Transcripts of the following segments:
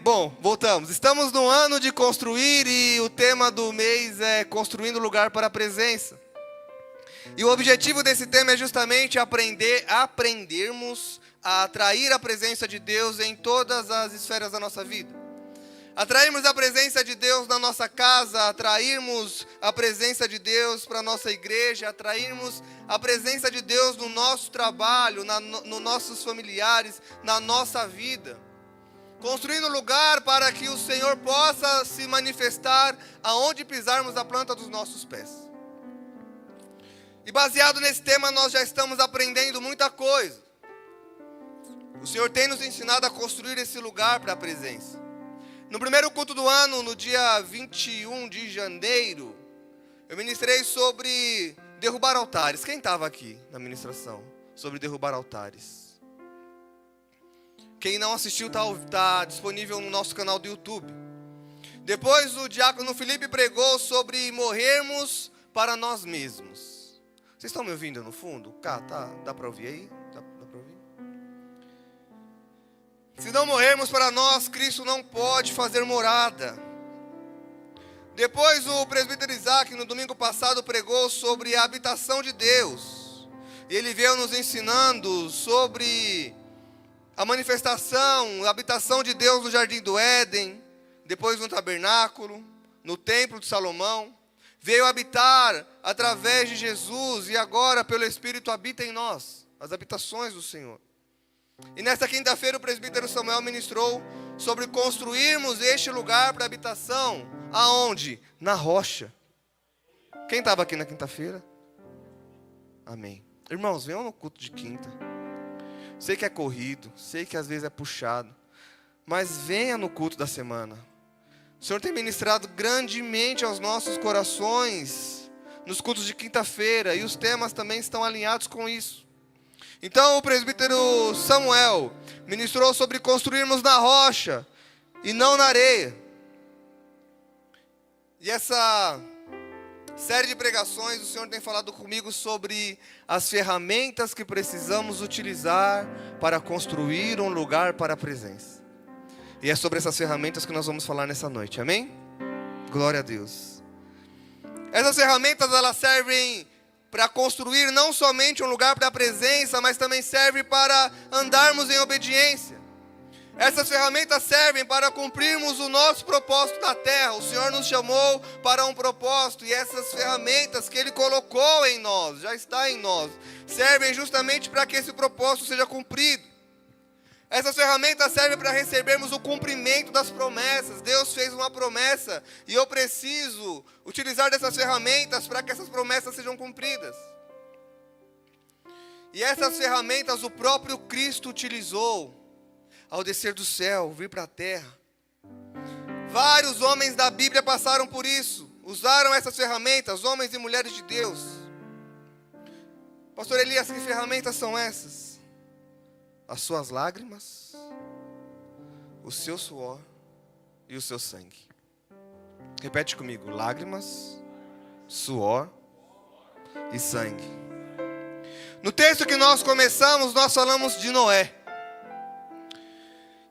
Bom, voltamos. Estamos no ano de construir e o tema do mês é construindo lugar para a presença. E o objetivo desse tema é justamente aprendermos a atrair a presença de Deus em todas as esferas da nossa vida. Atrairmos a presença de Deus na nossa casa, atrairmos a presença de Deus para a nossa igreja, atrairmos a presença de Deus no nosso trabalho, nos nossos familiares, na nossa vida. Construindo lugar para que o Senhor possa se manifestar aonde pisarmos a planta dos nossos pés. E baseado nesse tema nós já estamos aprendendo muita coisa. O Senhor tem nos ensinado a construir esse lugar para a presença. No primeiro culto do ano, no dia 21 de janeiro, eu ministrei sobre derrubar altares. Quem estava aqui na ministração? Sobre derrubar altares. Quem não assistiu está disponível no nosso canal do YouTube. Depois o diácono Felipe pregou sobre morrermos para nós mesmos. Vocês estão me ouvindo no fundo? Dá para ouvir aí? Dá para ouvir? Se não morrermos para nós, Cristo não pode fazer morada. Depois o presbítero Isaac, no domingo passado, pregou sobre a habitação de Deus. E ele veio nos ensinando sobre a manifestação, a habitação de Deus no Jardim do Éden, depois no tabernáculo, no templo de Salomão. Veio habitar através de Jesus e agora pelo Espírito habita em nós, as habitações do Senhor. E nesta quinta-feira o presbítero Samuel ministrou sobre construirmos este lugar para habitação. Aonde? Na rocha. Quem estava aqui na quinta-feira? Amém. Irmãos, venham no culto de quinta. Sei que é corrido, sei que às vezes é puxado, mas venha no culto da semana. O Senhor tem ministrado grandemente aos nossos corações nos cultos de quinta-feira e os temas também estão alinhados com isso. Então o presbítero Samuel ministrou sobre construirmos na rocha e não na areia. E essa série de pregações, o Senhor tem falado comigo sobre as ferramentas que precisamos utilizar para construir um lugar para a presença. E é sobre essas ferramentas que nós vamos falar nessa noite, amém? Glória a Deus. Essas ferramentas, elas servem para construir não somente um lugar para a presença, mas também serve para andarmos em obediência. Essas ferramentas servem para cumprirmos o nosso propósito na terra. O Senhor nos chamou para um propósito e essas ferramentas que Ele colocou em nós, já está em nós, servem justamente para que esse propósito seja cumprido. Essas ferramentas servem para recebermos o cumprimento das promessas. Deus fez uma promessa e eu preciso utilizar dessas ferramentas para que essas promessas sejam cumpridas. E essas ferramentas o próprio Cristo utilizou ao descer do céu, vir para a terra. Vários homens da Bíblia passaram por isso, usaram essas ferramentas, homens e mulheres de Deus. Pastor Elias, que ferramentas são essas? As suas lágrimas, o seu suor e o seu sangue. Repete comigo: lágrimas, suor e sangue. No texto que nós começamos, nós falamos de Noé.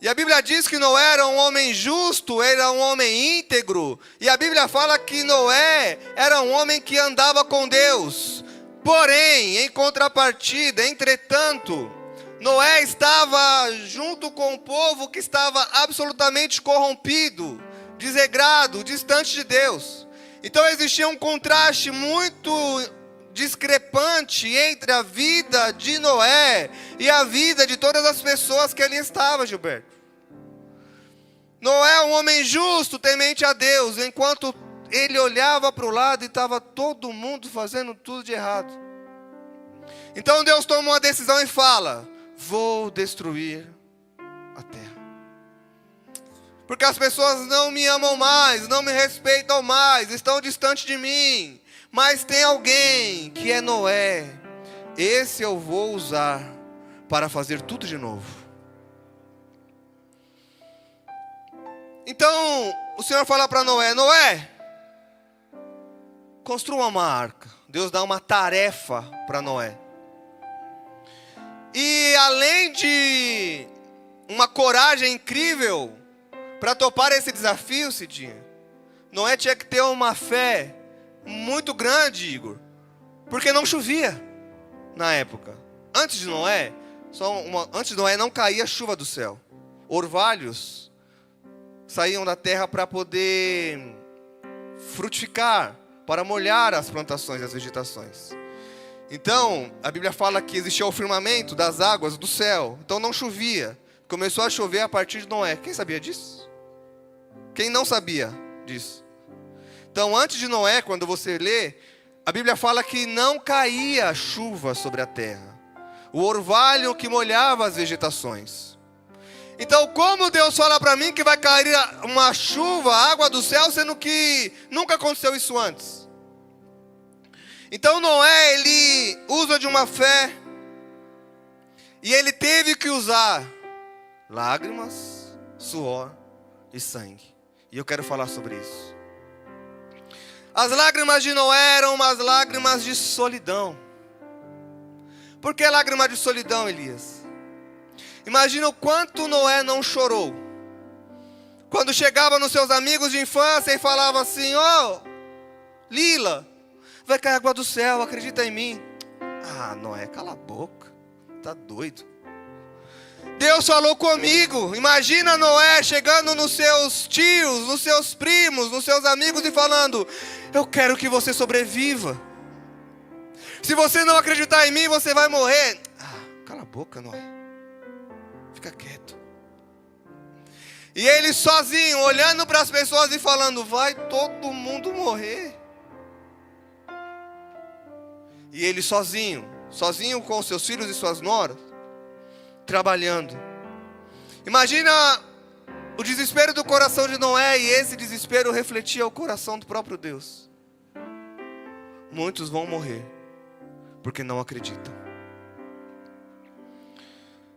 E a Bíblia diz que Noé era um homem justo, era um homem íntegro. E a Bíblia fala que Noé era um homem que andava com Deus. Porém, em contrapartida, entretanto, Noé estava junto com o povo que estava absolutamente corrompido, desregrado, distante de Deus. Então existia um contraste muito discrepante entre a vida de Noé e a vida de todas as pessoas que ali estavam, Gilberto. Noé é um homem justo, temente a Deus, enquanto ele olhava para o lado e estava todo mundo fazendo tudo de errado. Então Deus toma uma decisão e fala: vou destruir a terra. Porque as pessoas não me amam mais, não me respeitam mais, estão distantes de mim. Mas tem alguém que é Noé. Esse eu vou usar para fazer tudo de novo. Então o Senhor fala para Noé: Noé, construa uma arca. Deus dá uma tarefa para Noé. E além de uma coragem incrível, Para topar esse desafio, Cidinha, Noé tinha que ter uma fé muito grande, Igor. Porque não chovia na época. Antes de Noé não caía chuva do céu. Orvalhos saíam da terra para poder frutificar, para molhar as plantações, as vegetações. Então, a Bíblia fala que existia o firmamento das águas do céu. Então não chovia. Começou a chover a partir de Noé. Quem sabia disso? Quem não sabia disso? Então, antes de Noé, quando você lê, a Bíblia fala que não caía chuva sobre a terra. O orvalho que molhava as vegetações. Então, como Deus fala para mim que vai cair uma chuva, água do céu, sendo que nunca aconteceu isso antes? Então, Noé, ele usa de uma fé, e ele teve que usar lágrimas, suor e sangue. E eu quero falar sobre isso. As lágrimas de Noé eram umas lágrimas de solidão. Por que lágrima de solidão, Elias? Imagina o quanto Noé não chorou quando chegava nos seus amigos de infância e falava assim: ó, Lila, vai cair água do céu, acredita em mim. Ah, Noé, cala a boca, tá doido. Deus falou comigo. Imagina Noé chegando nos seus tios, nos seus primos, nos seus amigos e falando: eu quero que você sobreviva. Se você não acreditar em mim, você vai morrer. Ah, cala a boca, Noé. Fica quieto. E ele sozinho, olhando para as pessoas e falando: vai todo mundo morrer. E ele sozinho com seus filhos e suas noras, trabalhando. Imagina o desespero do coração de Noé, e esse desespero refletia o coração do próprio Deus. Muitos vão morrer porque não acreditam.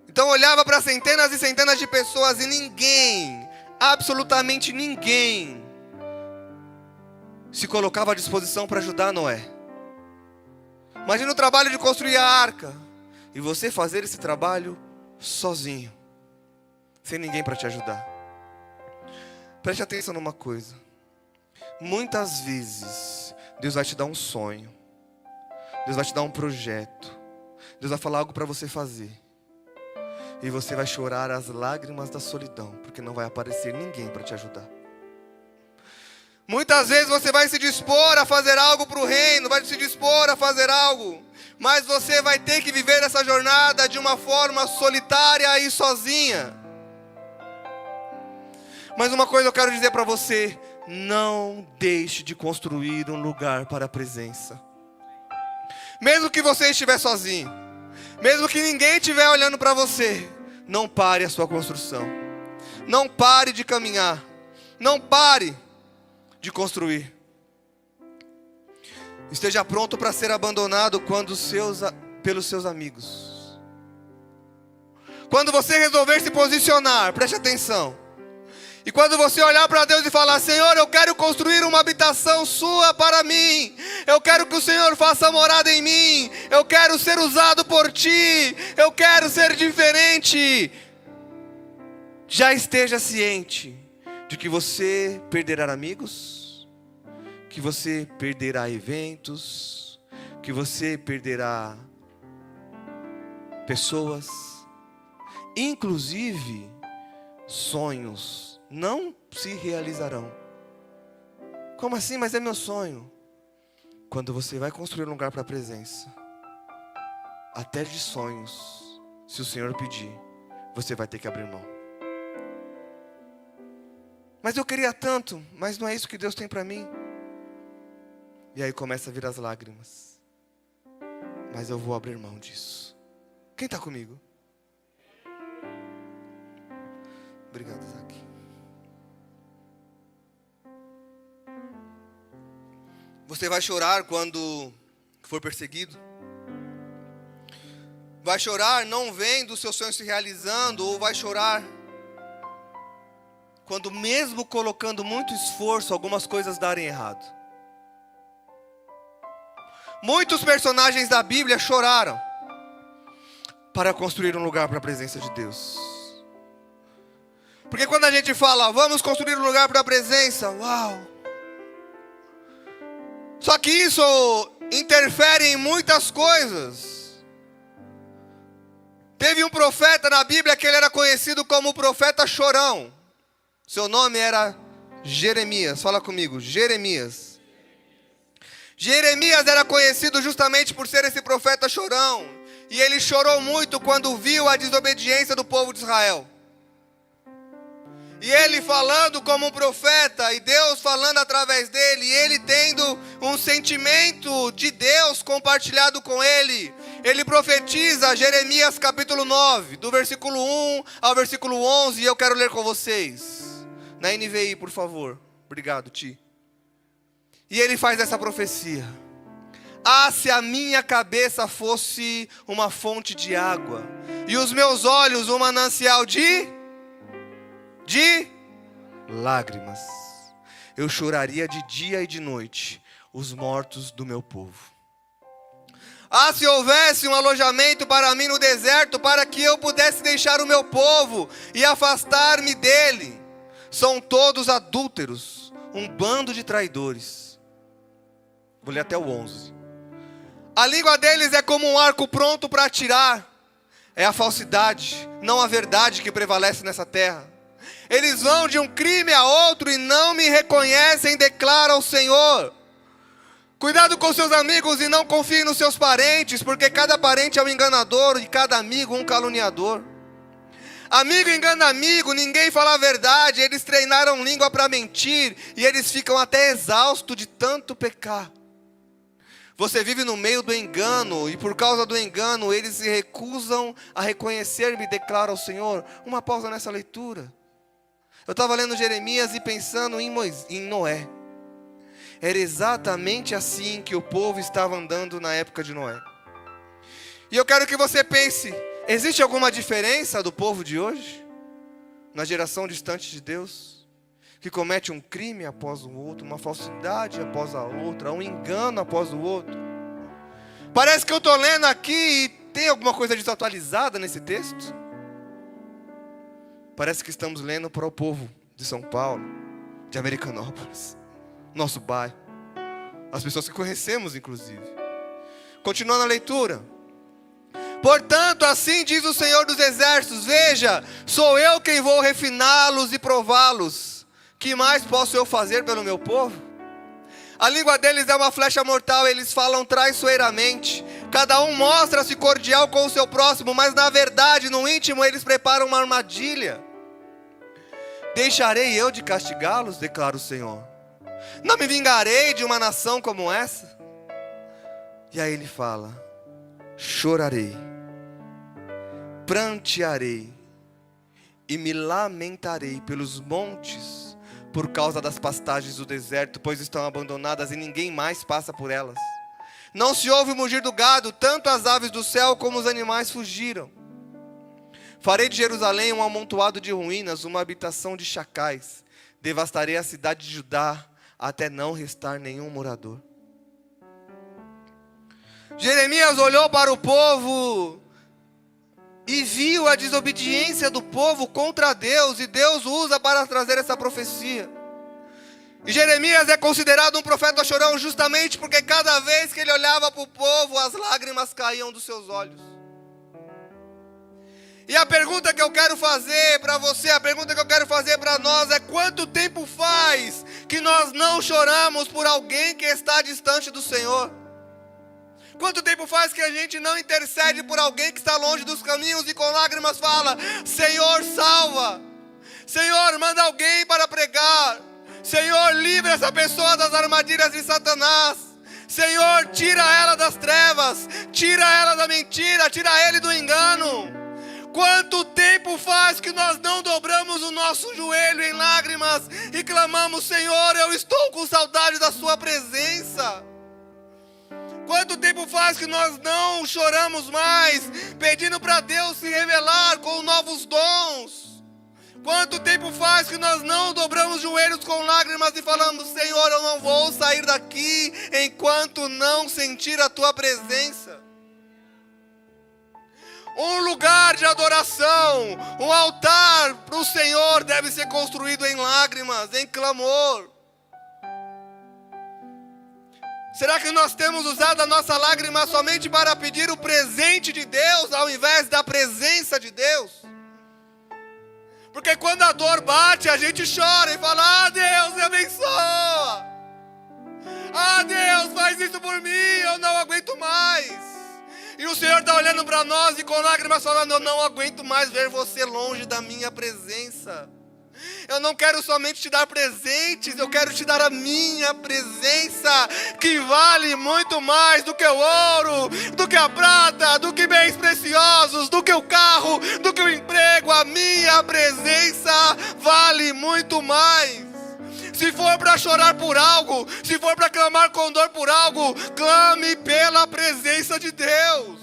Então olhava para centenas e centenas de pessoas e ninguém, absolutamente ninguém, se colocava à disposição para ajudar Noé. Imagina o trabalho de construir a arca e você fazer esse trabalho sozinho, sem ninguém para te ajudar. Preste atenção numa coisa. Muitas vezes Deus vai te dar um sonho, Deus vai te dar um projeto, Deus vai falar algo para você fazer, e você vai chorar as lágrimas da solidão, porque não vai aparecer ninguém para te ajudar. Muitas vezes você vai se dispor a fazer algo para o reino, vai se dispor a fazer algo, mas você vai ter que viver essa jornada de uma forma solitária e sozinha. Mas uma coisa eu quero dizer para você: não deixe de construir um lugar para a presença. Mesmo que você estiver sozinho, mesmo que ninguém estiver olhando para você, não pare a sua construção. Não pare de caminhar. Não pare de construir. Esteja pronto para ser abandonado pelos seus amigos. Quando você resolver se posicionar, preste atenção. E quando você olhar para Deus e falar: Senhor, eu quero construir uma habitação sua para mim. Eu quero que o Senhor faça morada em mim. Eu quero ser usado por ti. Eu quero ser diferente. Já esteja ciente de que você perderá amigos, que você perderá eventos, que você perderá pessoas, inclusive sonhos não se realizarão. Como assim? Mas é meu sonho. Quando você vai construir um lugar para a presença, até de sonhos, se o Senhor pedir, você vai ter que abrir mão. Mas eu queria tanto, mas não é isso que Deus tem para mim. E aí começa a vir as lágrimas. Mas eu vou abrir mão disso. Quem está comigo? Obrigado, Isaac. Você vai chorar quando for perseguido. Vai chorar não vendo o seu sonho se realizando, ou vai chorar quando, mesmo colocando muito esforço, algumas coisas darem errado. Muitos personagens da Bíblia choraram para construir um lugar para a presença de Deus. Porque quando a gente fala, vamos construir um lugar para a presença, uau! Só que isso interfere em muitas coisas. Teve um profeta na Bíblia que ele era conhecido como o profeta chorão. Seu nome era Jeremias. Fala comigo, Jeremias. Jeremias era conhecido justamente por ser esse profeta chorão. E ele chorou muito quando viu a desobediência do povo de Israel. E ele falando como um profeta, e Deus falando através dele, e ele tendo um sentimento de Deus compartilhado com ele. Ele profetiza Jeremias capítulo 9, do versículo 1 ao versículo 11, e eu quero ler com vocês. Na NVI, por favor. Obrigado, Ti. E ele faz essa profecia. Ah, se a minha cabeça fosse uma fonte de água, e os meus olhos um manancial de lágrimas, eu choraria de dia e de noite os mortos do meu povo. Ah, se houvesse um alojamento para mim no deserto, para que eu pudesse deixar o meu povo e afastar-me dele. São todos adúlteros, um bando de traidores. Vou ler até o 11. A língua deles é como um arco pronto para atirar. É a falsidade, não a verdade que prevalece nessa terra. Eles vão de um crime a outro e não me reconhecem, declara o Senhor. Cuidado com seus amigos e não confie nos seus parentes, porque cada parente é um enganador e cada amigo um caluniador. Amigo engana amigo, ninguém fala a verdade. Eles treinaram língua para mentir e eles ficam até exaustos de tanto pecar. Você vive no meio do engano e por causa do engano eles se recusam a reconhecer-me, declara o Senhor. Uma pausa nessa leitura. Eu estava lendo Jeremias e pensando em Noé. Era exatamente assim que o povo estava andando na época de Noé. E eu quero que você pense, existe alguma diferença do povo de hoje? Na geração distante de Deus? Que comete um crime após o outro, uma falsidade após a outra, um engano após o outro. Parece que eu estou lendo aqui e tem alguma coisa desatualizada nesse texto. Parece que estamos lendo para o povo de São Paulo, de Americanópolis, nosso bairro, as pessoas que conhecemos inclusive. Continuando a leitura. Portanto, assim diz o Senhor dos Exércitos, veja, sou eu quem vou refiná-los e prová-los. Que mais posso eu fazer pelo meu povo? A língua deles é uma flecha mortal, eles falam traiçoeiramente. Cada um mostra-se cordial com o seu próximo, mas na verdade, no íntimo, eles preparam uma armadilha. Deixarei eu de castigá-los, declara o Senhor. Não me vingarei de uma nação como essa? E aí ele fala, chorarei, prantearei e me lamentarei pelos montes, por causa das pastagens do deserto, pois estão abandonadas e ninguém mais passa por elas. Não se ouve o mugir do gado, tanto as aves do céu como os animais fugiram. Farei de Jerusalém um amontoado de ruínas, uma habitação de chacais. Devastarei a cidade de Judá, até não restar nenhum morador. Jeremias olhou para o povo e viu a desobediência do povo contra Deus, e Deus usa para trazer essa profecia. E Jeremias é considerado um profeta chorão justamente porque cada vez que ele olhava para o povo, as lágrimas caíam dos seus olhos. E a pergunta que eu quero fazer para você, a pergunta que eu quero fazer para nós é: quanto tempo faz que nós não choramos por alguém que está distante do Senhor? Quanto tempo faz que a gente não intercede por alguém que está longe dos caminhos e com lágrimas fala: Senhor, salva. Senhor, manda alguém para pregar. Senhor, livra essa pessoa das armadilhas de Satanás. Senhor, tira ela das trevas. Tira ela da mentira. Tira ele do engano. Quanto tempo faz que nós não dobramos o nosso joelho em lágrimas e clamamos: Senhor, eu estou com saudade da sua presença. Quanto tempo faz que nós não choramos mais, pedindo para Deus se revelar com novos dons? Quanto tempo faz que nós não dobramos os joelhos com lágrimas e falamos: Senhor, eu não vou sair daqui enquanto não sentir a Tua presença? Um lugar de adoração, um altar para o Senhor deve ser construído em lágrimas, em clamor. Será que nós temos usado a nossa lágrima somente para pedir o presente de Deus, ao invés da presença de Deus? Porque quando a dor bate, a gente chora e fala: ah, Deus, me abençoa. Ah, Deus, faz isso por mim, eu não aguento mais. E o Senhor está olhando para nós e com lágrimas falando: eu não aguento mais ver você longe da minha presença. Eu não quero somente te dar presentes, eu quero te dar a minha presença, que vale muito mais do que o ouro, do que a prata, do que bens preciosos, do que o carro, do que o emprego. A minha presença vale muito mais. Se for para chorar por algo, se for para clamar com dor por algo, clame pela presença de Deus.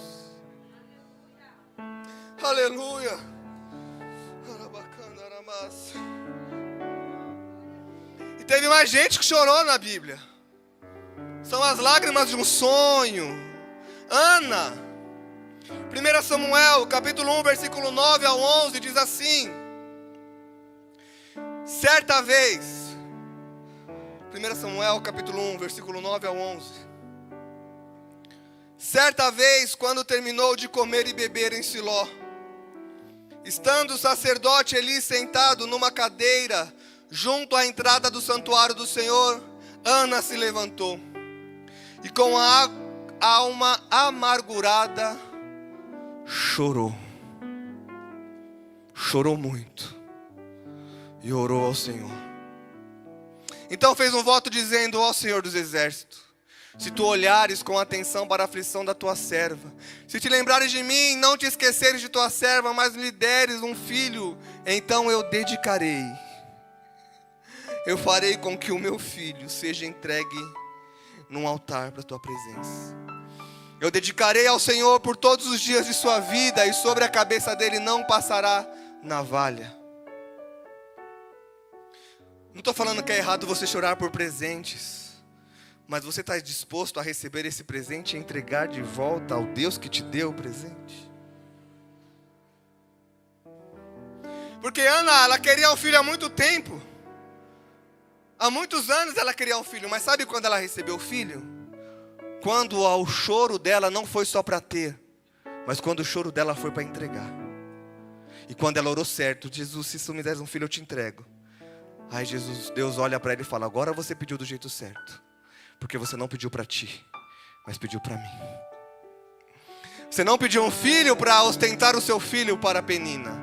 Aleluia. E teve mais gente que chorou na Bíblia. São as lágrimas de um sonho. Ana, 1 Samuel, capítulo 1, versículo 9 ao 11, diz assim: certa vez, 1 Samuel capítulo 1, versículo 9 ao 11. Certa vez, quando terminou de comer e beber em Siló, estando o sacerdote Eli sentado numa cadeira, junto à entrada do santuário do Senhor, Ana se levantou, e com a alma amargurada, chorou. Chorou muito, e orou ao Senhor. Então fez um voto dizendo: ó Senhor dos exércitos, se tu olhares com atenção para a aflição da tua serva, se te lembrares de mim, não te esqueceres de tua serva, mas lhe deres um filho, então eu dedicarei. Eu farei com que o meu filho seja entregue num altar para a tua presença. Eu dedicarei ao Senhor por todos os dias de sua vida, e sobre a cabeça dele não passará navalha. Não estou falando que é errado você chorar por presentes, mas você está disposto a receber esse presente e entregar de volta ao Deus que te deu o presente? Porque Ana, ela queria um filho há muito tempo. Há muitos anos ela queria um filho, mas sabe quando ela recebeu o filho? Quando o choro dela não foi só para ter, mas quando o choro dela foi para entregar. E quando ela orou certo: Jesus, se tu me deres um filho, eu te entrego. Aí Deus olha para ele e fala: agora você pediu do jeito certo, porque você não pediu para ti, mas pediu para mim. Você não pediu um filho para ostentar o seu filho para a Penina.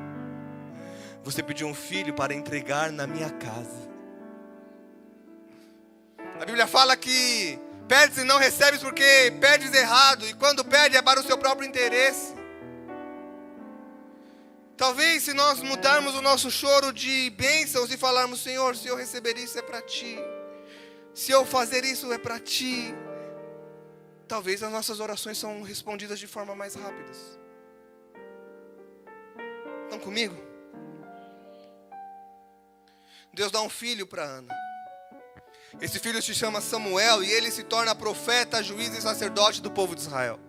Você pediu um filho para entregar na minha casa. A Bíblia fala que pedes e não recebes porque pedes errado, e quando pede é para o seu próprio interesse. Talvez se nós mudarmos o nosso choro de bênçãos e falarmos: Senhor, se eu receber isso é para ti, se eu fazer isso é para ti, talvez as nossas orações são respondidas de forma mais rápida. Estão comigo? Deus dá um filho para Ana. Esse filho se chama Samuel, e ele se torna profeta, juiz e sacerdote do povo de Israel.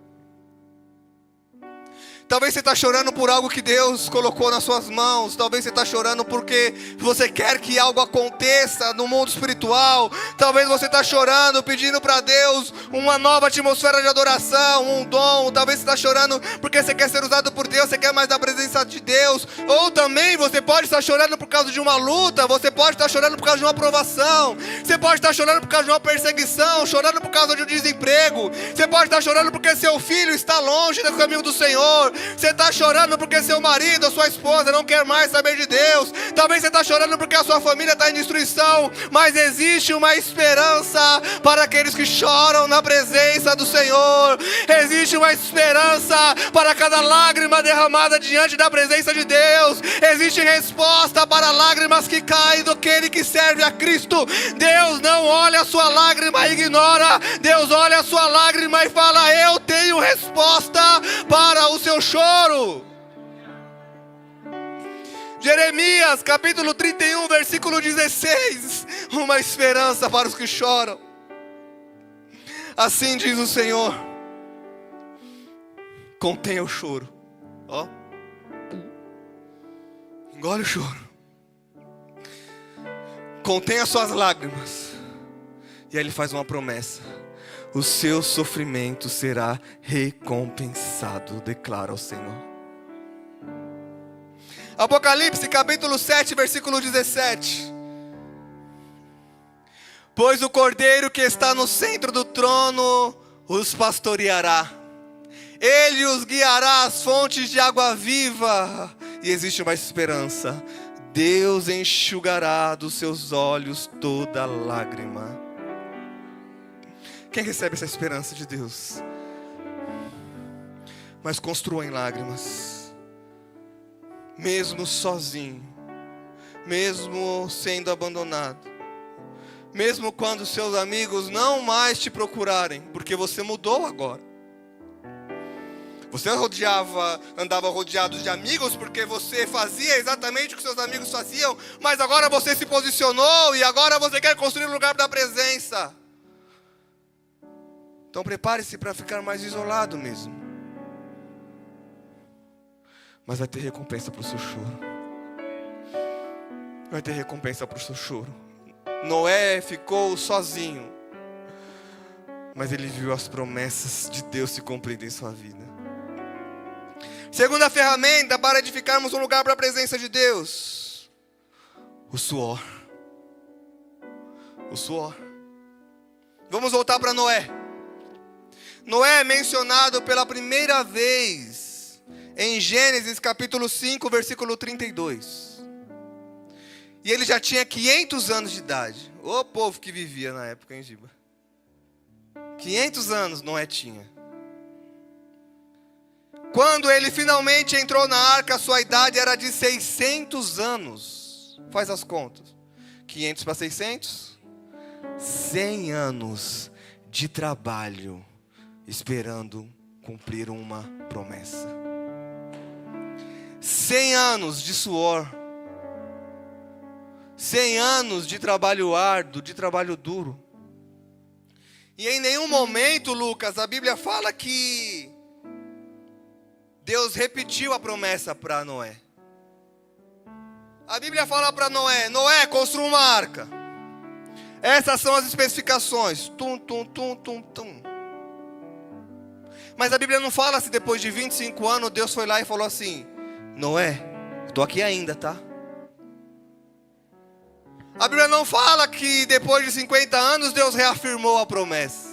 Talvez você está chorando por algo que Deus colocou nas suas mãos. Talvez você está chorando porque você quer que algo aconteça no mundo espiritual. Talvez você está chorando, pedindo para Deus uma nova atmosfera de adoração, um dom. Talvez você está chorando porque você quer ser usado por Deus, você quer mais da presença de Deus. Ou também você pode estar chorando por causa de uma luta. Você pode estar chorando por causa de uma aprovação. Você pode estar chorando por causa de uma perseguição, chorando por causa de um desemprego. Você pode estar chorando porque seu filho está longe do caminho do Senhor. Você está chorando porque seu marido ou sua esposa não quer mais saber de Deus. Talvez você está chorando porque a sua família está em destruição. Mas existe uma esperança para aqueles que choram na presença do Senhor. Existe uma esperança para cada lágrima derramada diante da presença de Deus. Existe resposta para lágrimas que caem daquele que serve a Cristo. Deus não olha a sua lágrima e ignora. Deus olha a sua lágrima e fala: eu tenho resposta para o seu choro. Jeremias capítulo 31, versículo 16. Uma esperança para os que choram. Assim diz o Senhor: contenha o choro. Ó. Engole o choro. Contenha suas lágrimas. E aí ele faz uma promessa: o seu sofrimento será recompensado, declara o Senhor. Apocalipse capítulo 7, versículo 17. Pois o Cordeiro que está no centro do trono os pastoreará. Ele os guiará às fontes de água viva. E existe uma esperança: Deus enxugará dos seus olhos toda lágrima. Quem recebe essa esperança de Deus? Mas construa em lágrimas. Mesmo sozinho, mesmo sendo abandonado, mesmo quando seus amigos não mais te procurarem, porque você mudou agora. Você andava rodeado de amigos porque você fazia exatamente o que seus amigos faziam, mas agora você se posicionou e agora você quer construir um lugar da presença. Então prepare-se para ficar mais isolado mesmo. Mas vai ter recompensa para o seu choro. Vai ter recompensa para o seu choro. Noé ficou sozinho, mas ele viu as promessas de Deus se cumprirem em sua vida. Segunda ferramenta para edificarmos um lugar para a presença de Deus: o suor. O suor. Vamos voltar para Noé. Noé é mencionado pela primeira vez em Gênesis capítulo 5, versículo 32. E ele já tinha 500 anos de idade. O povo que vivia na época, hein, Giba? 500 anos Noé tinha. Quando ele finalmente entrou na arca, sua idade era de 600 anos. Faz as contas. 500 para 600? 100 anos de trabalho esperando cumprir uma promessa. 100 anos de suor. 100 anos de trabalho árduo, de trabalho duro. E em nenhum momento, Lucas, a Bíblia fala que Deus repetiu a promessa para Noé. A Bíblia fala para Noé: Noé, construa uma arca. Essas são as especificações. Tum, tum, tum, tum, tum. Mas a Bíblia não fala se depois de 25 anos Deus foi lá e falou assim: Noé, estou aqui ainda, tá? A Bíblia não fala que depois de 50 anos Deus reafirmou a promessa.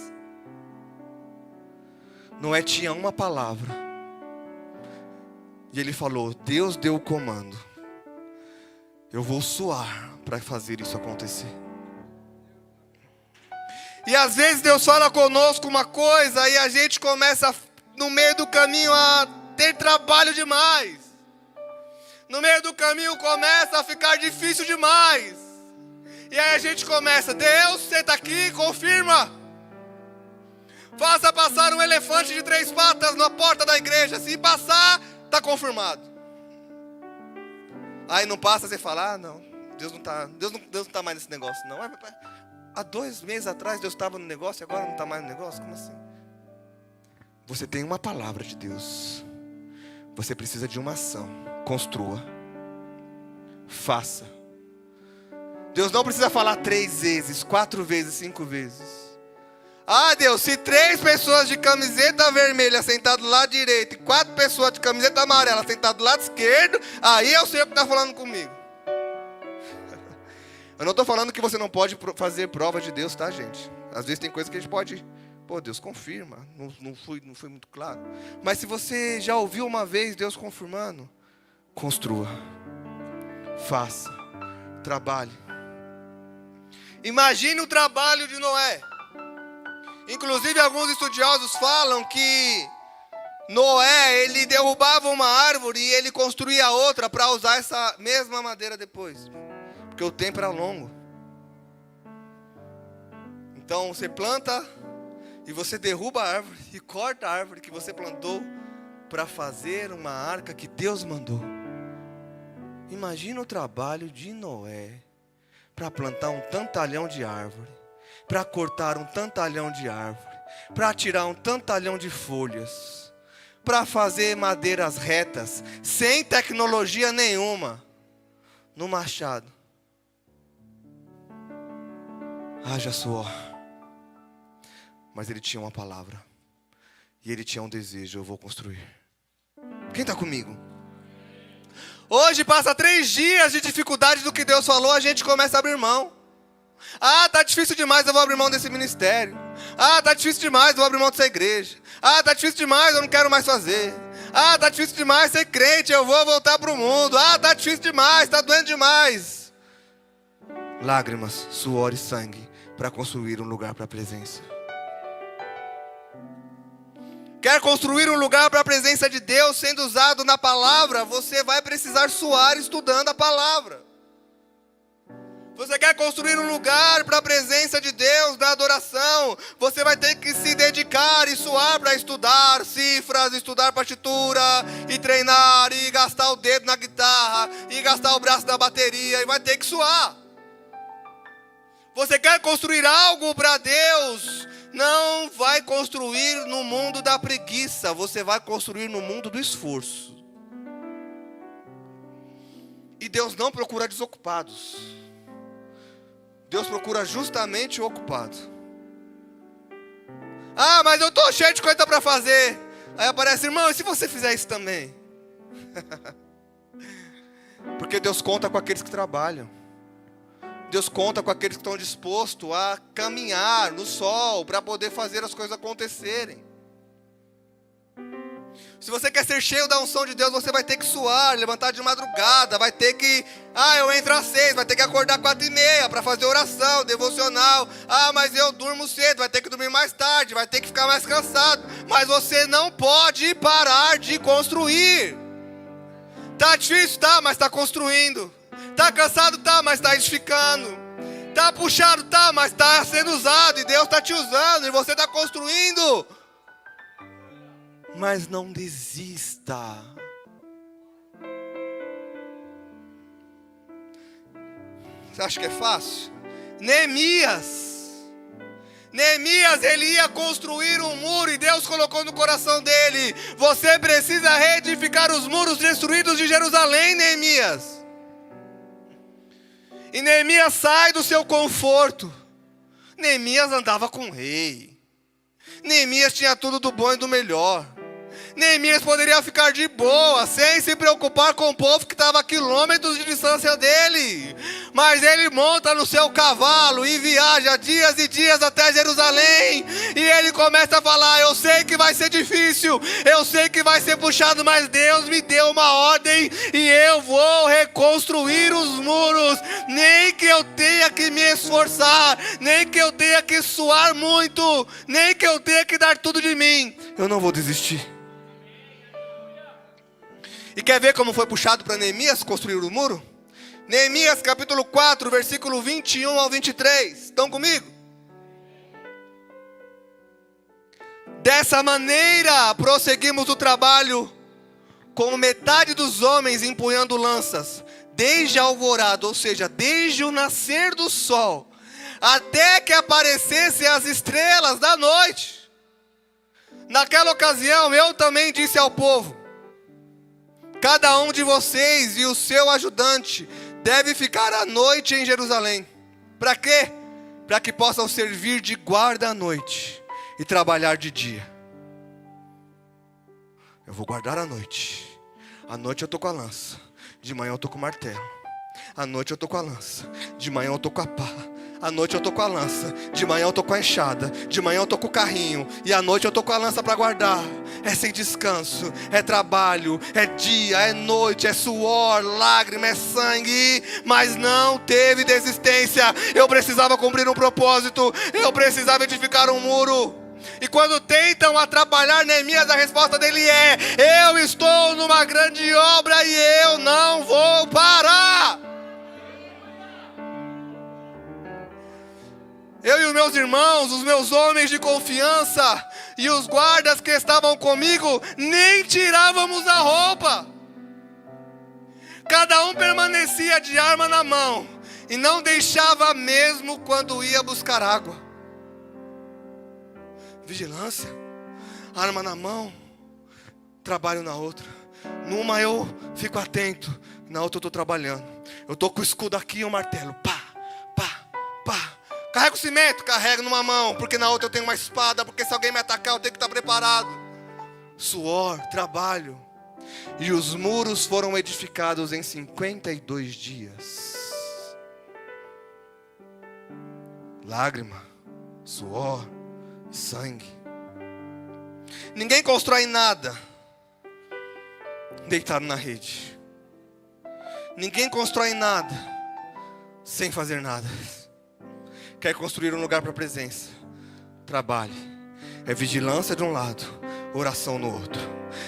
Noé tinha uma palavra. E ele falou: Deus deu o comando. Eu vou suar para fazer isso acontecer. E às vezes Deus fala conosco uma coisa e a gente começa no meio do caminho a ter trabalho demais. No meio do caminho começa a ficar difícil demais. E aí a gente começa: Deus, você está aqui, confirma. Faça passar um elefante de 3 patas na porta da igreja. Se passar, está confirmado. Aí não passa, você fala: não, Deus não está mais nesse negócio não. Há 2 meses atrás Deus estava no negócio e agora não está mais no negócio? Como assim? Você tem uma palavra de Deus. Você precisa de uma ação. Construa. Faça. Deus não precisa falar 3 vezes, 4 vezes, 5 vezes. Ah, Deus, se 3 pessoas de camiseta vermelha sentadas do lado direito e 4 pessoas de camiseta amarela sentadas do lado esquerdo, aí eu sei o que está falando comigo. Eu não estou falando que você não pode fazer prova de Deus, tá, gente? Às vezes tem coisa que a gente pode... Pô, Deus confirma, não foi muito claro. Mas se você já ouviu uma vez Deus confirmando, construa. Faça. Trabalhe. Imagine o trabalho de Noé. Inclusive alguns estudiosos falam que Noé, ele derrubava uma árvore e ele construía outra para usar essa mesma madeira depois. Porque o tempo era longo. Então você planta e você derruba a árvore e corta a árvore que você plantou para fazer uma arca que Deus mandou. Imagina o trabalho de Noé para plantar um tantalhão de árvore, para cortar um tantalhão de árvore, para tirar um tantalhão de folhas, para fazer madeiras retas, sem tecnologia nenhuma, no machado. Haja suor. Mas ele tinha uma palavra. E ele tinha um desejo: eu vou construir. Quem está comigo? Hoje passa 3 dias de dificuldade do que Deus falou, a gente começa a abrir mão. Ah, tá difícil demais, eu vou abrir mão desse ministério. Ah, tá difícil demais, eu vou abrir mão dessa igreja. Ah, tá difícil demais, eu não quero mais fazer. Ah, tá difícil demais ser crente, eu vou voltar para o mundo. Ah, tá difícil demais, tá doendo demais. Lágrimas, suor e sangue para construir um lugar para a presença. Quer construir um lugar para a presença de Deus sendo usado na palavra? Você vai precisar suar estudando a palavra. Você quer construir um lugar para a presença de Deus na adoração? Você vai ter que se dedicar e suar para estudar cifras, estudar partitura, e treinar, e gastar o dedo na guitarra, e gastar o braço na bateria, e vai ter que suar. Você quer construir algo para Deus? Não vai construir no mundo da preguiça, você vai construir no mundo do esforço. E Deus não procura desocupados. Deus procura justamente o ocupado. Ah, mas eu estou cheio de coisa para fazer. Aí aparece: irmão, e se você fizer isso também? Porque Deus conta com aqueles que trabalham. Deus conta com aqueles que estão dispostos a caminhar no sol para poder fazer as coisas acontecerem. Se você quer ser cheio da unção de Deus, você vai ter que suar, levantar de madrugada, vai ter que... eu entro às 6, vai ter que acordar 4h30 para fazer oração, devocional. Mas eu durmo cedo, vai ter que dormir mais tarde, vai ter que ficar mais cansado. Mas você não pode parar de construir. Tá difícil? Tá, mas está construindo. Tá cansado? Tá, mas está edificando. Tá puxado? Tá, mas está sendo usado, e Deus está te usando, e você está construindo. Mas não desista. Você acha que é fácil? Neemias, ele ia construir um muro, e Deus colocou no coração dele: você precisa reedificar os muros destruídos de Jerusalém, Neemias. E Neemias sai do seu conforto. Neemias andava com o rei. Neemias tinha tudo do bom e do melhor. Neemias poderia ficar de boa, sem se preocupar com o povo que estava a quilômetros de distância dele. Mas ele monta no seu cavalo e viaja dias e dias até Jerusalém. E ele começa a falar: eu sei que vai ser difícil, eu sei que vai ser puxado, mas Deus me deu uma ordem e eu vou reconstruir os muros. Nem que eu tenha que me esforçar, nem que eu tenha que suar muito, nem que eu tenha que dar tudo de mim, eu não vou desistir. E quer ver como foi puxado para Neemias construir o muro? Neemias capítulo 4, versículo 21 ao 23. Estão comigo? Dessa maneira prosseguimos o trabalho, com metade dos homens empunhando lanças, desde a alvorada, ou seja, desde o nascer do sol, até que aparecessem as estrelas da noite. Naquela ocasião eu também disse ao povo: cada um de vocês e o seu ajudante deve ficar à noite em Jerusalém. Para quê? Para que possam servir de guarda à noite e trabalhar de dia. Eu vou guardar à noite. À noite eu estou com a lança, de manhã eu estou com o martelo. À noite eu estou com a lança, de manhã eu estou com a pá. À noite eu estou com a lança, de manhã eu estou com a enxada, de manhã eu estou com o carrinho, e à noite eu estou com a lança para guardar. É sem descanso, é trabalho, é dia, é noite, é suor, lágrima, é sangue, mas não teve desistência. Eu precisava cumprir um propósito, eu precisava edificar um muro. E quando tentam atrapalhar Neemias, a resposta dele é: eu estou numa grande obra e eu não vou parar. Eu e os meus irmãos, os meus homens de confiança e os guardas que estavam comigo, nem tirávamos a roupa. Cada um permanecia de arma na mão e não deixava mesmo quando ia buscar água. Vigilância, arma na mão, trabalho na outra. Numa eu fico atento, na outra eu estou trabalhando. Eu estou com o escudo aqui e o martelo. Pá, pá, pá. Carrego o cimento, carrego numa mão, porque na outra eu tenho uma espada, porque se alguém me atacar eu tenho que estar preparado. Suor, trabalho. E os muros foram edificados em 52 dias. Lágrima, suor, sangue. Ninguém constrói nada deitado na rede. Ninguém constrói nada sem fazer nada. Quer construir um lugar para a presença? Trabalhe. É vigilância de um lado, oração no outro.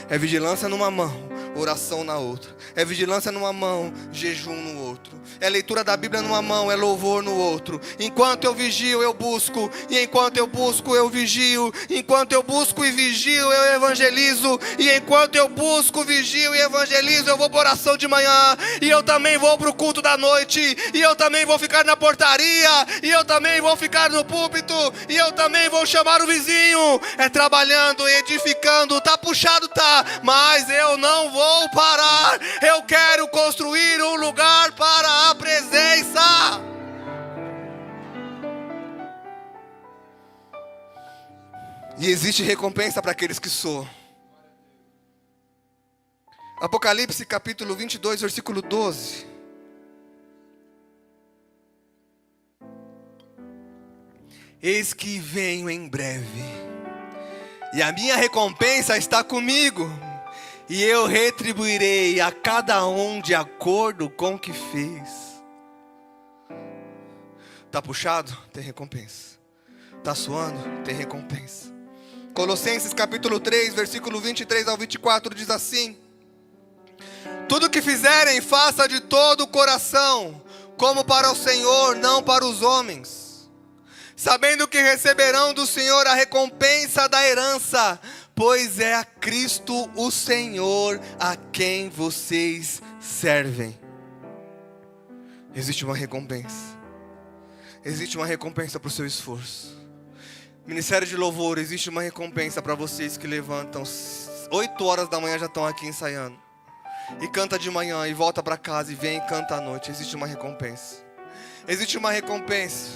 É vigilância numa mão, oração na outra. É vigilância numa mão, jejum no outro. É leitura da Bíblia numa mão, é louvor no outro. Enquanto eu vigio, eu busco. E enquanto eu busco, eu vigio. Enquanto eu busco e vigio, eu evangelizo. E enquanto eu busco, vigio e evangelizo, eu vou para oração de manhã. E eu também vou para o culto da noite. E eu também vou ficar na portaria. E eu também vou ficar no púlpito. E eu também vou chamar o vizinho. É trabalhando, edificando. Tá puxado, tá. Mas eu não vou parar. Eu quero construir um lugar para a presença. E existe recompensa para aqueles que soam. Apocalipse capítulo 22, versículo 12. Eis que venho em breve, e a minha recompensa está comigo, e eu retribuirei a cada um de acordo com o que fez. Está puxado? Tem recompensa. Está suando? Tem recompensa. Colossenses capítulo 3, versículo 23 ao 24 diz assim: tudo que fizerem, faça de todo o coração, como para o Senhor, não para os homens, sabendo que receberão do Senhor a recompensa da herança, pois é a Cristo o Senhor a quem vocês servem. Existe uma recompensa. Existe uma recompensa para o seu esforço. Ministério de Louvor, existe uma recompensa para vocês que levantam 8 horas da manhã, já estão aqui ensaiando. E canta de manhã e volta para casa e vem e canta à noite. Existe uma recompensa. Existe uma recompensa,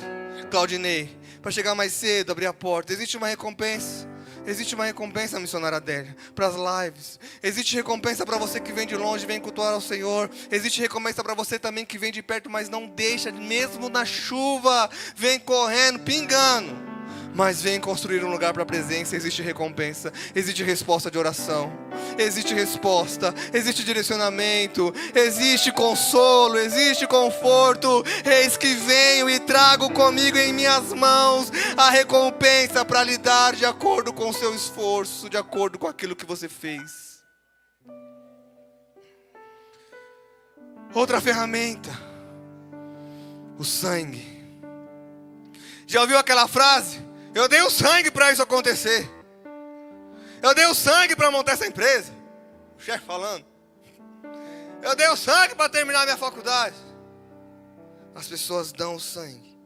Claudinei, para chegar mais cedo, abrir a porta. Existe uma recompensa. Existe uma recompensa, missionária Adélia, para as lives. Existe recompensa para você que vem de longe, vem cultuar ao Senhor. Existe recompensa para você também que vem de perto, mas não deixa, mesmo na chuva, vem correndo, pingando, mas vem construir um lugar para a presença. Existe recompensa, existe resposta de oração, existe resposta, existe direcionamento, existe consolo, existe conforto. Eis que venho e trago comigo em minhas mãos a recompensa para lhe dar de acordo com o seu esforço, de acordo com aquilo que você fez. Outra ferramenta, o sangue. Já ouviu aquela frase? Eu dei o sangue para isso acontecer. Eu dei o sangue para montar essa empresa. O chefe falando. Eu dei o sangue para terminar a minha faculdade. As pessoas dão o sangue.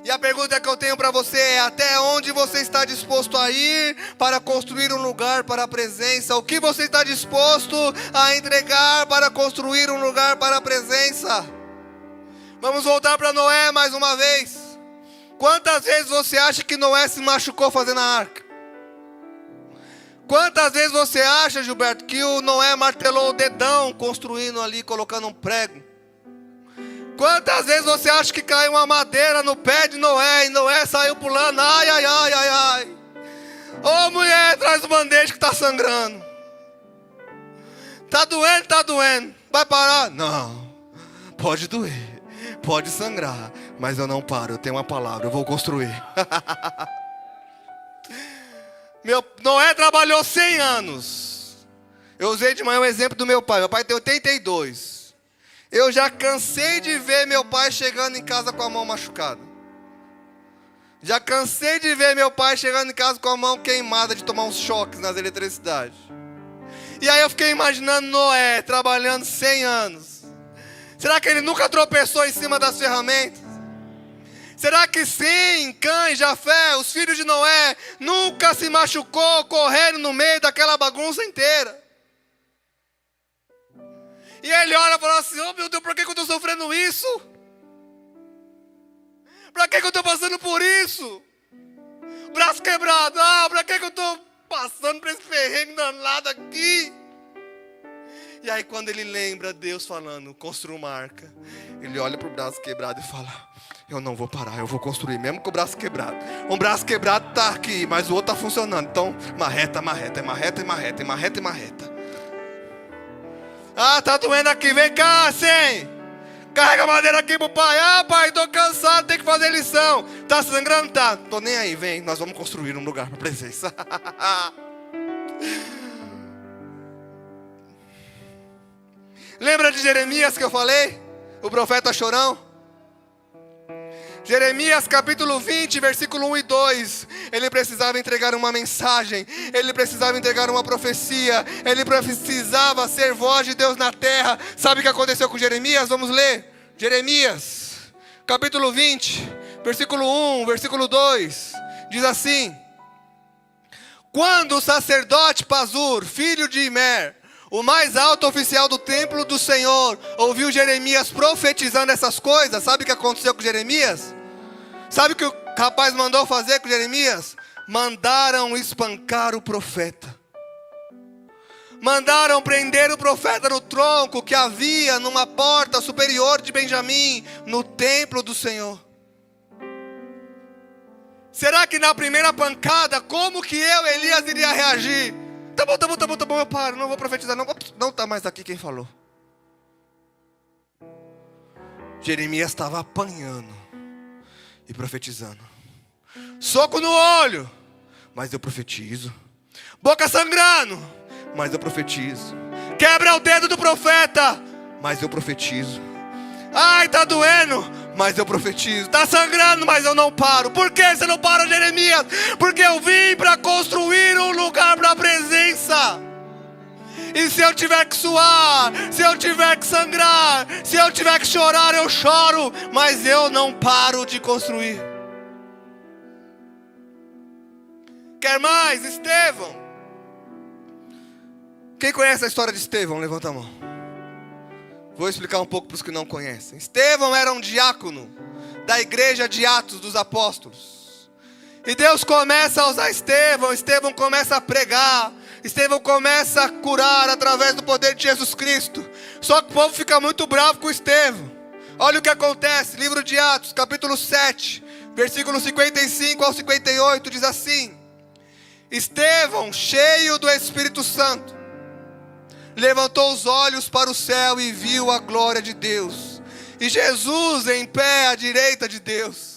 E a pergunta que eu tenho para você é: até onde você está disposto a ir para construir um lugar para a presença? O que você está disposto a entregar para construir um lugar para a presença? Vamos voltar para Noé mais uma vez. Quantas vezes você acha que Noé se machucou fazendo a arca? Quantas vezes você acha, Gilberto, que o Noé martelou o dedão construindo ali, colocando um prego? Quantas vezes você acha que caiu uma madeira no pé de Noé e Noé saiu pulando? Ai, ai, ai, ai, ai. Ô mulher, traz o band-aid que está sangrando. Está doendo, está doendo. Vai parar? Não. Pode doer, pode sangrar, mas eu não paro, eu tenho uma palavra, eu vou construir. Noé trabalhou 100 anos. Eu usei de manhã o exemplo do meu pai. Meu pai tem 82. Eu já cansei de ver meu pai chegando em casa com a mão machucada. Já cansei de ver meu pai chegando em casa com a mão queimada, de tomar uns choques nas eletricidades. E aí eu fiquei imaginando Noé trabalhando 100 anos. Será que ele nunca tropeçou em cima das ferramentas? Será que Sem, Cã e Jafé, os filhos de Noé, nunca se machucou correndo no meio daquela bagunça inteira? E ele olha e fala assim: oh meu Deus, por que eu estou sofrendo isso? Para que eu estou passando por isso? Braço quebrado, para que eu estou passando por esse ferrenho danado aqui? E aí quando ele lembra Deus falando, construa uma arca, ele olha para o braço quebrado e fala: eu não vou parar, eu vou construir, mesmo com o braço quebrado. Um braço quebrado está aqui, mas o outro está funcionando. Então, marreta. Tá doendo aqui, vem cá, Sem. Carrega a madeira aqui pro pai. Pai, tô cansado, tem que fazer lição. Tá sangrando? Tá. Tô nem aí, vem, nós vamos construir um lugar para presença. Lembra de Jeremias que eu falei? O profeta chorão? Jeremias capítulo 20, versículo 1 e 2. Ele precisava entregar uma mensagem. Ele precisava entregar uma profecia. Ele precisava ser voz de Deus na terra. Sabe o que aconteceu com Jeremias? Vamos ler. Jeremias capítulo 20, versículo 1, versículo 2. Diz assim: quando o sacerdote Pazur, filho de Imer, o mais alto oficial do templo do Senhor, ouviu Jeremias profetizando essas coisas, sabe o que aconteceu com Jeremias? Sabe o que o rapaz mandou fazer com Jeremias? Mandaram espancar o profeta. Mandaram prender o profeta no tronco que havia numa porta superior de Benjamim, no templo do Senhor. Será que na primeira pancada, como que Elias, iria reagir? Tá bom, eu paro, não vou profetizar, não tá mais aqui quem falou. Jeremias estava apanhando e profetizando. Soco no olho, mas eu profetizo. Boca sangrando, mas eu profetizo. Quebra o dedo do profeta, mas eu profetizo. Ai, tá doendo, mas eu profetizo. Tá sangrando, mas eu não paro. Por que você não para, Jeremias? Porque eu vim para construir um lugar para a presença. E se eu tiver que suar, se eu tiver que sangrar, se eu tiver que chorar, eu choro, mas eu não paro de construir. Quer mais? Estevão. Quem conhece a história de Estevão? Levanta a mão. Vou explicar um pouco para os que não conhecem. Estevão era um diácono da igreja de Atos dos Apóstolos. E Deus começa a usar Estevão. Estevão começa a pregar. Estevão começa a curar através do poder de Jesus Cristo. Só que o povo fica muito bravo com Estevão. Olha o que acontece. Livro de Atos, capítulo 7, versículo 55 ao 58, diz assim: Estevão, cheio do Espírito Santo, levantou os olhos para o céu e viu a glória de Deus, e Jesus em pé à direita de Deus.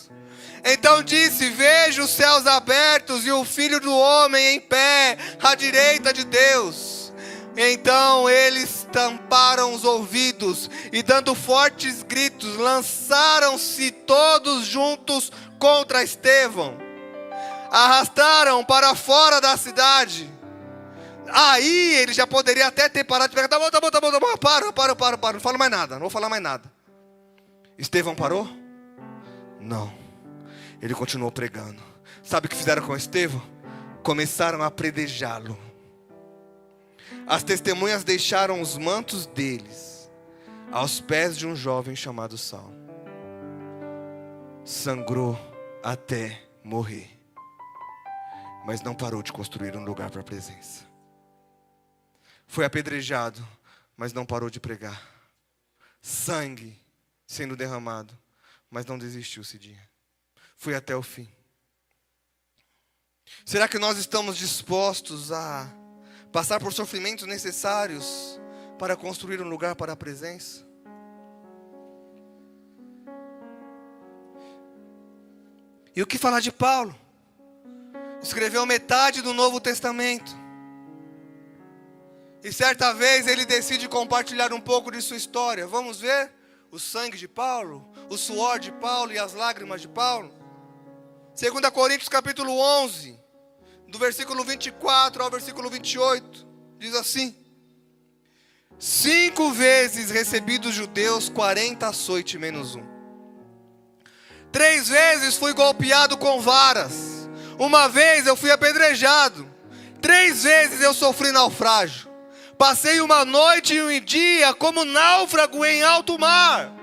Então disse: vejo os céus abertos e o Filho do Homem em pé à direita de Deus. Então eles tamparam os ouvidos e, dando fortes gritos, lançaram-se todos juntos contra Estevão. Arrastaram para fora da cidade. Aí ele já poderia até ter parado de pegar. Tá bom, para, não falo mais nada, não vou falar mais nada. Estevão parou? Não, ele continuou pregando. Sabe o que fizeram com Estevão? Começaram a apedrejá-lo. As testemunhas deixaram os mantos deles aos pés de um jovem chamado Saulo. Sangrou até morrer, mas não parou de construir um lugar para a presença. Foi apedrejado, mas não parou de pregar. Sangue sendo derramado, mas não desistiu esse dia. Foi até o fim. Será que nós estamos dispostos a passar por sofrimentos necessários para construir um lugar para a presença? E o que falar de Paulo? Escreveu metade do Novo Testamento. E certa vez ele decide compartilhar um pouco de sua história. Vamos ver o sangue de Paulo, o suor de Paulo e as lágrimas de Paulo. 2 Coríntios capítulo 11, do versículo 24 ao versículo 28, diz assim: 5 vezes recebi dos judeus 40 açoites menos 1. 3 vezes fui golpeado com varas. Uma vez eu fui apedrejado. 3 vezes eu sofri naufrágio. Passei uma noite e um dia como náufrago em alto mar.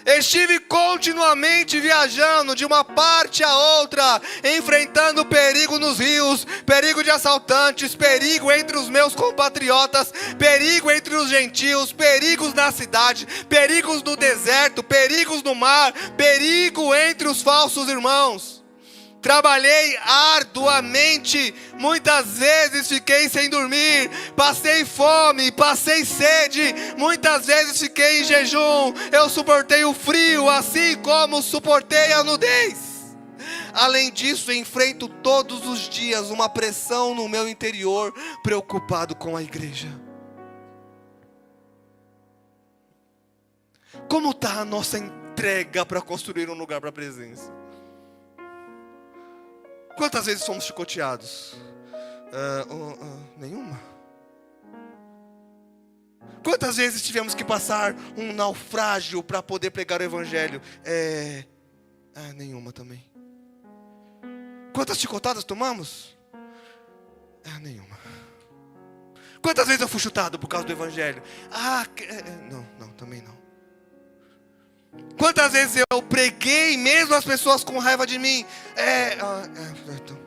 Estive continuamente viajando de uma parte a outra, enfrentando perigo nos rios, perigo de assaltantes, perigo entre os meus compatriotas, perigo entre os gentios, perigos na cidade, perigos no deserto, perigos no mar, perigo entre os falsos irmãos. Trabalhei arduamente, muitas vezes fiquei sem dormir, passei fome, passei sede, muitas vezes fiquei em jejum, eu suportei o frio, assim como suportei a nudez. Além disso, enfrento todos os dias uma pressão no meu interior, preocupado com a igreja. Como está a nossa entrega para construir um lugar para a presença? Quantas vezes fomos chicoteados? Nenhuma. Quantas vezes tivemos que passar um naufrágio para poder pregar o evangelho? Nenhuma também. Quantas chicotadas tomamos? Nenhuma. Quantas vezes eu fui chutado por causa do evangelho? Não, também não. Quantas vezes eu preguei, mesmo as pessoas com raiva de mim?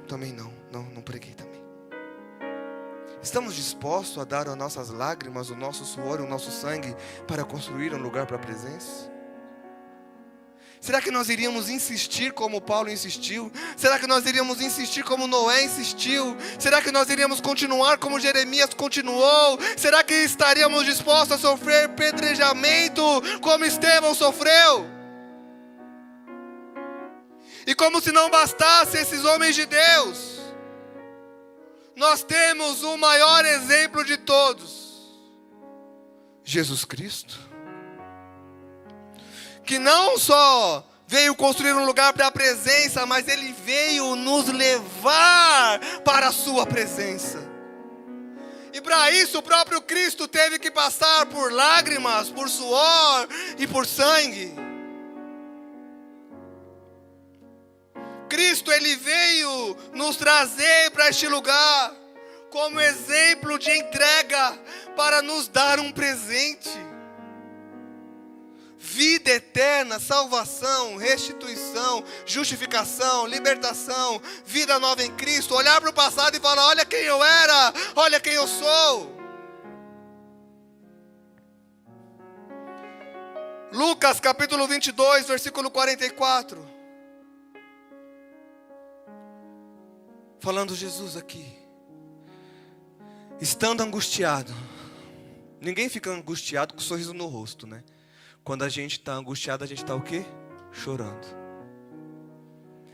Também não preguei também. Estamos dispostos a dar as nossas lágrimas, o nosso suor, o nosso sangue para construir um lugar para a presença? Será que nós iríamos insistir como Paulo insistiu? Será que nós iríamos insistir como Noé insistiu? Será que nós iríamos continuar como Jeremias continuou? Será que estaríamos dispostos a sofrer apedrejamento como Estevão sofreu? E como se não bastasse esses homens de Deus, nós temos o maior exemplo de todos, Jesus Cristo, que não só veio construir um lugar para a presença, mas Ele veio nos levar para a sua presença. E para isso o próprio Cristo teve que passar por lágrimas, por suor e por sangue. Cristo, Ele veio nos trazer para este lugar como exemplo de entrega para nos dar um presente. Vida eterna, salvação, restituição, justificação, libertação, vida nova em Cristo. Olhar para o passado e falar: olha quem eu era, olha quem eu sou. Lucas capítulo 22, versículo 44. Falando Jesus aqui. Estando angustiado. Ninguém fica angustiado com um sorriso no rosto, né? Quando a gente está angustiado, a gente está o quê? Chorando.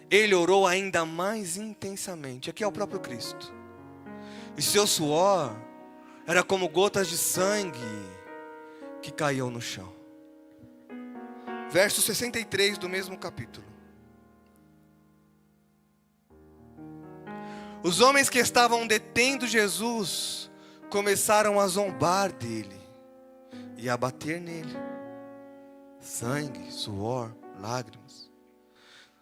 Ele orou ainda mais intensamente. Aqui é o próprio Cristo. E seu suor era como gotas de sangue que caíam no chão. Verso 63 do mesmo capítulo. Os homens que estavam detendo Jesus começaram a zombar dele e a bater nele. Sangue, suor, lágrimas.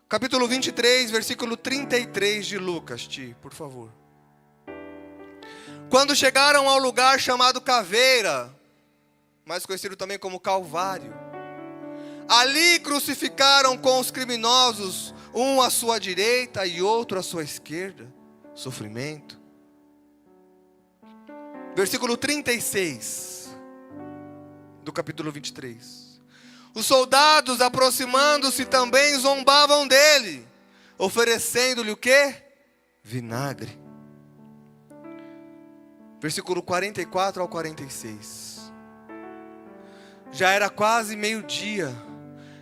Capítulo 23, versículo 33 de Lucas, por favor. Quando chegaram ao lugar chamado Caveira, mais conhecido também como Calvário, ali crucificaram com os criminosos, um à sua direita e outro à sua esquerda. Sofrimento. Versículo 36 do capítulo 23. Os soldados, aproximando-se, também zombavam dele, oferecendo-lhe o quê? Vinagre. Versículo 44 ao 46. Já era quase meio-dia,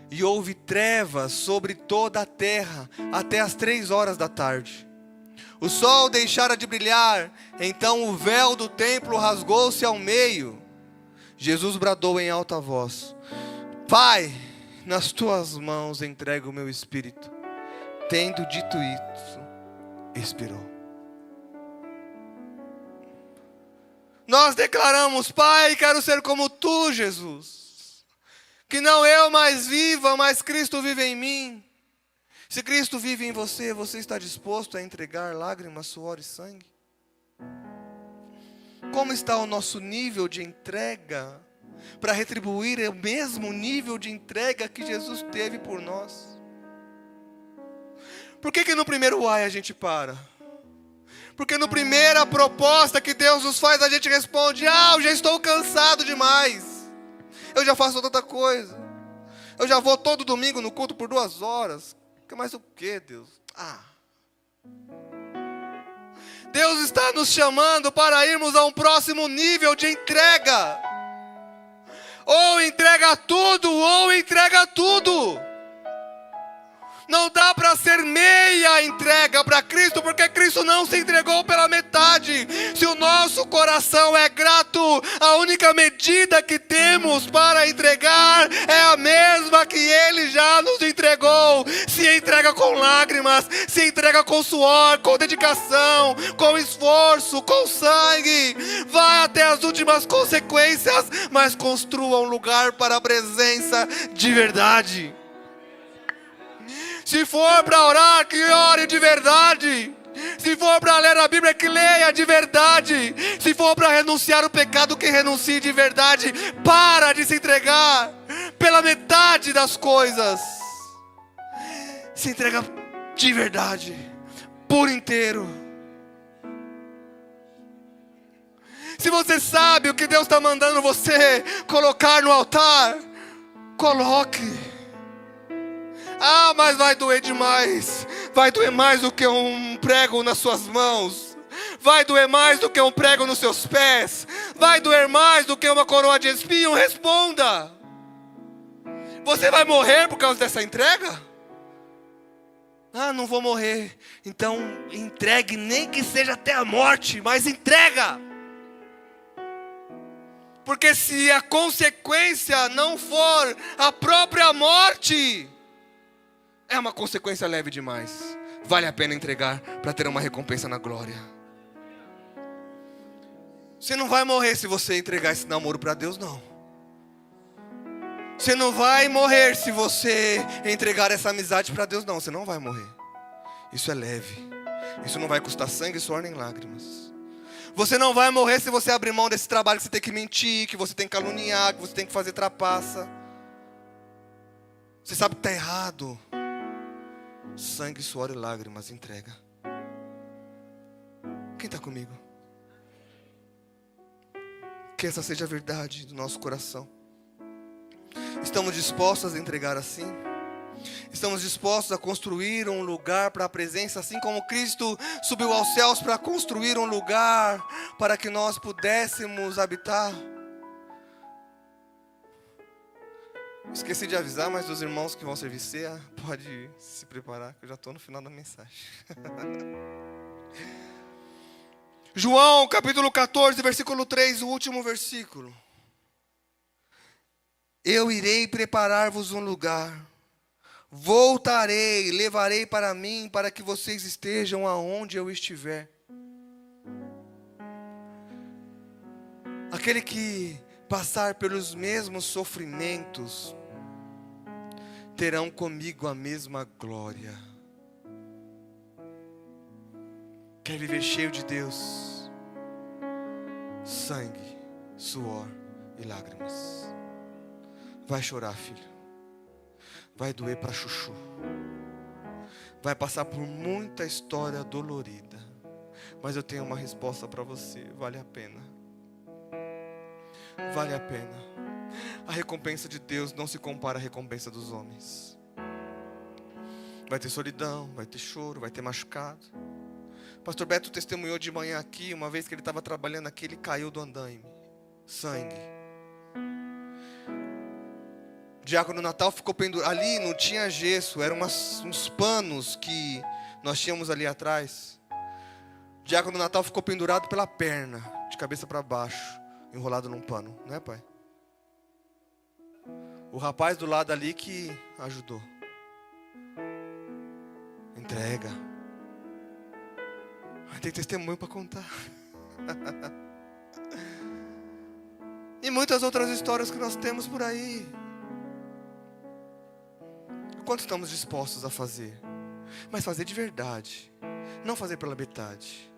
e houve trevas sobre toda a terra, até as 3 horas da tarde. O sol deixara de brilhar, então o véu do templo rasgou-se ao meio. Jesus bradou em alta voz: Pai, nas tuas mãos entrego o meu espírito. Tendo dito isso, expirou. Nós declaramos: Pai, quero ser como tu, Jesus. Que não eu mais viva, mas Cristo vive em mim. Se Cristo vive em você, você está disposto a entregar lágrimas, suor e sangue? Como está o nosso nível de entrega para retribuir o mesmo nível de entrega que Jesus teve por nós? Por que no primeiro ai a gente para? Porque na primeira proposta que Deus nos faz, a gente responde: eu já estou cansado demais. Eu já faço tanta coisa. Eu já vou todo domingo no culto por 2 horas. Mais o que, Deus? Deus está nos chamando para irmos a um próximo nível de entrega. Ou entrega tudo, ou entrega tudo. Não dá para ser meia entrega para Cristo, porque Cristo não se entregou pela metade. Se o nosso coração é grato, a única medida que temos para entregar é a mesma que Ele já nos entregou. Se entrega com lágrimas, se entrega com suor, com dedicação, com esforço, com sangue. Vai até as últimas consequências, mas construa um lugar para a presença de verdade. Se for para orar, que ore de verdade. Se for para ler a Bíblia, que leia de verdade. Se for para renunciar o pecado, que renuncie de verdade. Para de se entregar pela metade das coisas. Se entrega de verdade, por inteiro. Se você sabe o que Deus está mandando você colocar no altar, coloque. Mas vai doer demais. Vai doer mais do que um prego nas suas mãos. Vai doer mais do que um prego nos seus pés. Vai doer mais do que uma coroa de espinho. Responda. Você vai morrer por causa dessa entrega? Não vou morrer. Então entregue, nem que seja até a morte, mas entrega. Porque se a consequência não for a própria morte, é uma consequência leve demais. Vale a pena entregar para ter uma recompensa na glória. Você não vai morrer se você entregar esse namoro para Deus, não. Você não vai morrer se você entregar essa amizade para Deus, não. Você não vai morrer. Isso é leve. Isso não vai custar sangue, suor nem lágrimas. Você não vai morrer se você abrir mão desse trabalho que você tem que mentir, que você tem que caluniar, que você tem que fazer trapaça. Você sabe que está errado. Sangue, suor e lágrimas, entrega. Quem está comigo? Que essa seja a verdade do nosso coração. Estamos dispostos a entregar assim? Estamos dispostos a construir um lugar para a presença, assim como Cristo subiu aos céus para construir um lugar para que nós pudéssemos habitar? Esqueci de avisar, mas os irmãos que vão servir ceia, pode se preparar, que eu já estou no final da mensagem. João, capítulo 14, versículo 3, o último versículo. Eu irei preparar-vos um lugar. Voltarei, levarei para mim, para que vocês estejam aonde eu estiver. Aquele que passar pelos mesmos sofrimentos, terão comigo a mesma glória. Quer viver cheio de Deus? Sangue, suor e lágrimas. Vai chorar, filho. Vai doer para chuchu. Vai passar por muita história dolorida. Mas eu tenho uma resposta para você. Vale a pena. Vale a pena. A recompensa de Deus não se compara à recompensa dos homens. Vai ter solidão, vai ter choro, vai ter machucado. Pastor Beto testemunhou de manhã aqui, uma vez que ele estava trabalhando aqui, ele caiu do andaime. Sangue. O diácono Natal ficou pendurado. Ali não tinha gesso, eram uns panos que nós tínhamos ali atrás. O diácono Natal ficou pendurado pela perna, de cabeça para baixo, enrolado num pano, não é, pai? O rapaz do lado ali que ajudou. Entrega. Tem testemunho para contar. E muitas outras histórias que nós temos por aí. Quanto estamos dispostos a fazer? mas fazer de verdade, não fazer pela metade.